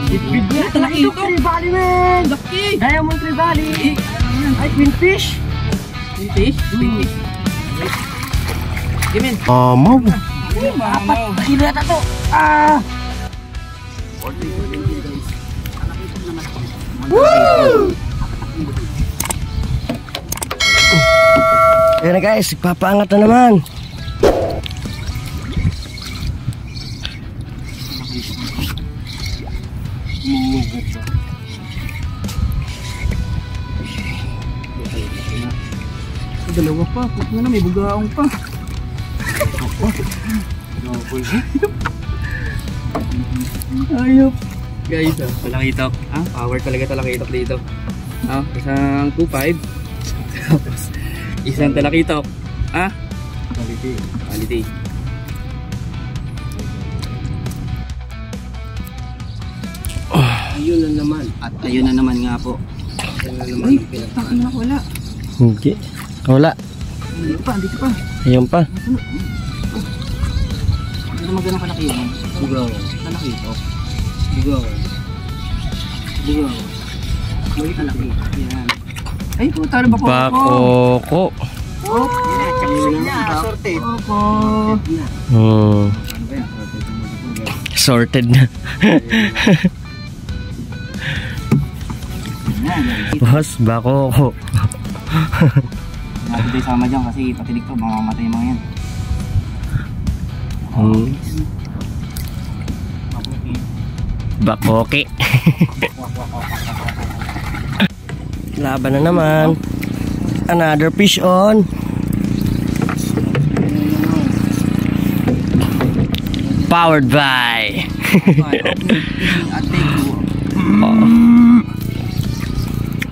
Big na, talaki ito. Trevally, man. Laki. Diamond Trevally. Ay, Queenfish. Queenfish? Queenfish. Gimin. Mamaw. Apat. Kilo yata to. Ah. Woo! Ayan na guys, papaangat na naman. Dalawa pa, puto na may bugaong pa. Ayop. Guys, talakitok. Power talaga talakitok dito. Isang 2.5. Isang talakitok. Quality. Ayun na naman. At ayun na naman nga po. Ay, tangin na wala. Hindi. Wala. Dito pa. Ayun pa. Ano naman ganun kalaki yun? Bugaw. Talakitok. Bugaw. May kalaki. Yan. Ay, puta na ba ko? Bakoko. Sorted. Sorted na. Boss, bakoko. Natin tayo sama dyan kasi patinig to, mamamatay yung mga yan. Bakoki. Laban na naman. Another fish on. Powered by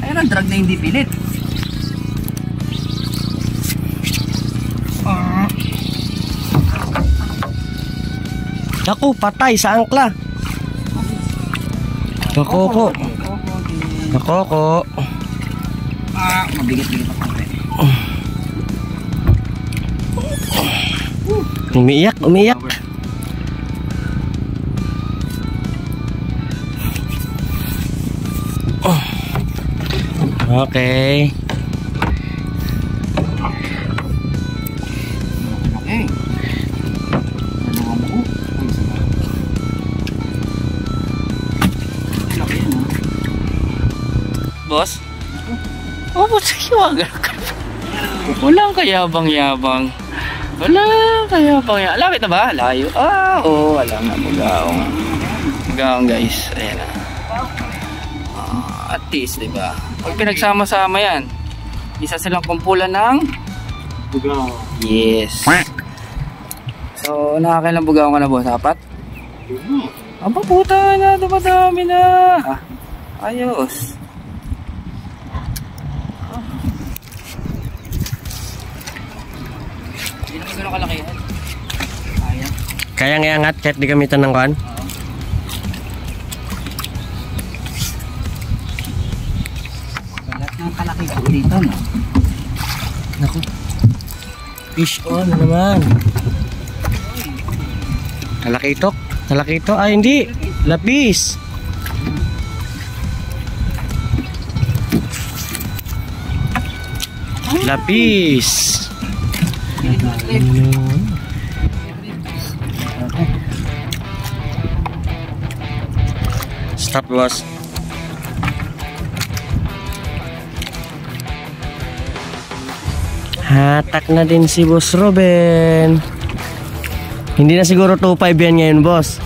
ayun ang drag na hindi pilit. Naku, patay sa angkla. Bakoko. Mabigat-bigat ako. Umiiyak. Okay. Boss? Boss, kiwagal ka. Walang kayabang-yabang. Lapit na ba? Layo. Oo, wala nga. Bugaong guys. Ayan na. At least, diba? Pag pinagsama-sama yan, isa silang kumpulan ng bugaong. Yes. So, nakakailang bugaong ka na, boss? 4? Aba, puta na. Dumadami na. Ayos. Hindi naman gano'ng kalaki yan. Kayang iangat kahit di gamitan ng kan? Lahat ng kalaki ko dito, no? Naku. Fish on na naman. Talakitok. Ay, hindi. Lapis. Stop, boss. Hatak na din si Boss Ruben. Hindi na siguro 2.5 yan ngayon, boss.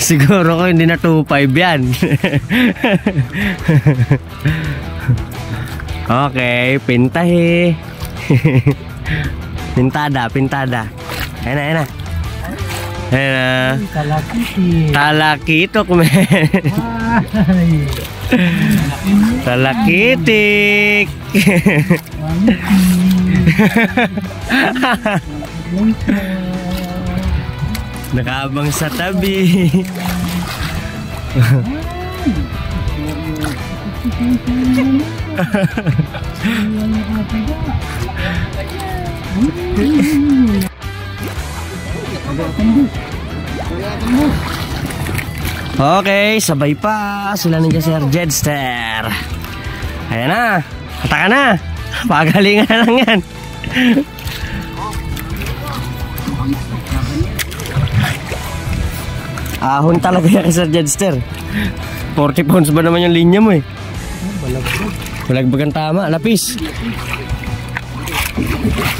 Siguro ko hindi na 2.5 yan. Okay, pintahe. Pintada. Ayan na. Talakitok, men. Talakitik. Nakaabang sa tabi. Okay, sabay pa sila ni Sir Jedster. Ayan na, ataka na. Pagalingan na lang yan. Ahon talaga yan kay Sir Jedster. 40 pounds ba naman yung linya mo eh? Balagbag ang tama, lapis.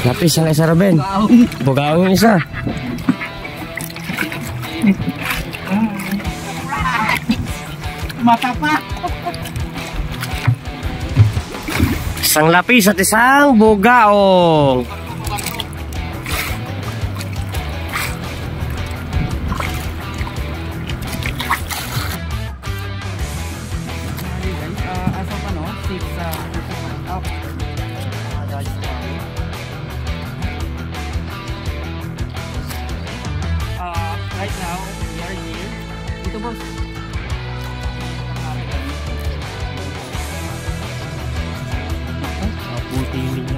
Lapis ang isa Ruben. Bugaong yung isa. Mata pa. Isang lapis at isang bugaong. Asa pa no? 6 up. Right now, we are here. Dito boss. Puti yung linya.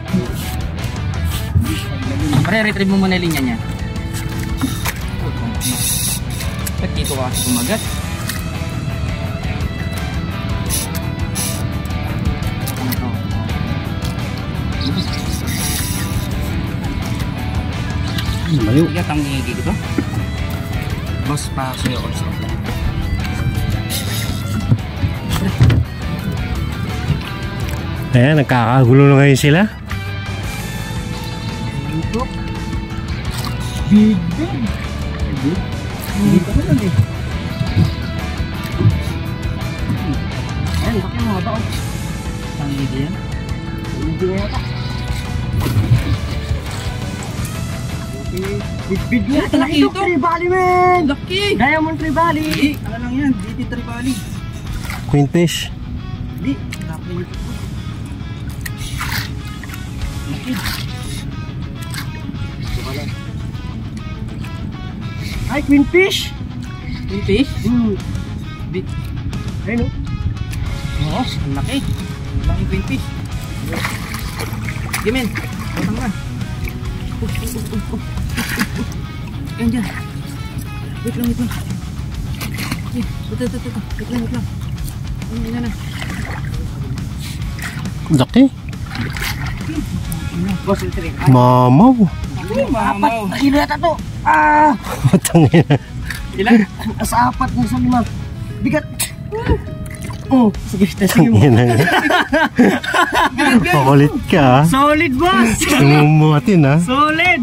Re-retrieve mo muna yung linya niya. Ba't dito ka sumagat? Mayo. Bigat ang ngigi dito. Boss, pa sa'yo also. Ayan, nagkakagulo na ngayon sila. Big. Hindi pa naman eh. Ayan, bakit mga ba? Ang ngigi yan? Hindi nga yata. Big na. Laki ito. Tribali men. Laki. Diamond Tribali. Ano lang yan? DT Tribali. Queenfish. Hindi. Laki ito. Laki. Ay, Queenfish. Queenfish? Big. Ayun o. Oo, ang laki. Ang laki Queenfish. Gimen. Batang na. Yan dyan. Wait lang. Wait lang. Yan na. Laki. Boss, yung trik. Mamaw. Mamaw. Kilo yata to. Matangin na. Ilan? Sa 4 na sa 5. Bigat. Sige. Tangin na. Pakulit ka. Solid boss. Tumumatin ha. Solid.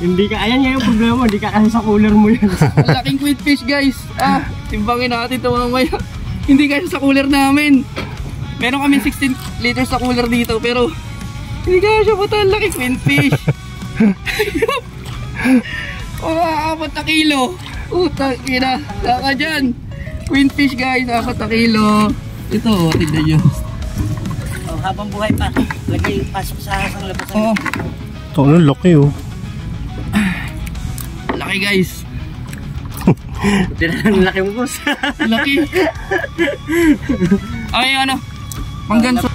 Hindi ka, ayan yung problema mo, hindi ka kasi sa cooler mo yan. Laking Queenfish guys. Timbangin natin ito mamaya. Hindi kasi sa cooler namin. Meron kami 16 liters sa cooler dito pero hindi kasi siya putal. Laking Queenfish. Oh, 4 na kilo. Utang ina. Saka dyan. Queenfish guys, 4 na kilo. Ito, tignan nyo. Habang buhay pa, lagay pasok sa hasang labasan. Oh, Ito ano, laki oh. laki guys. Buti na lang laki mo boss. Laki. Ay ano, pangganso.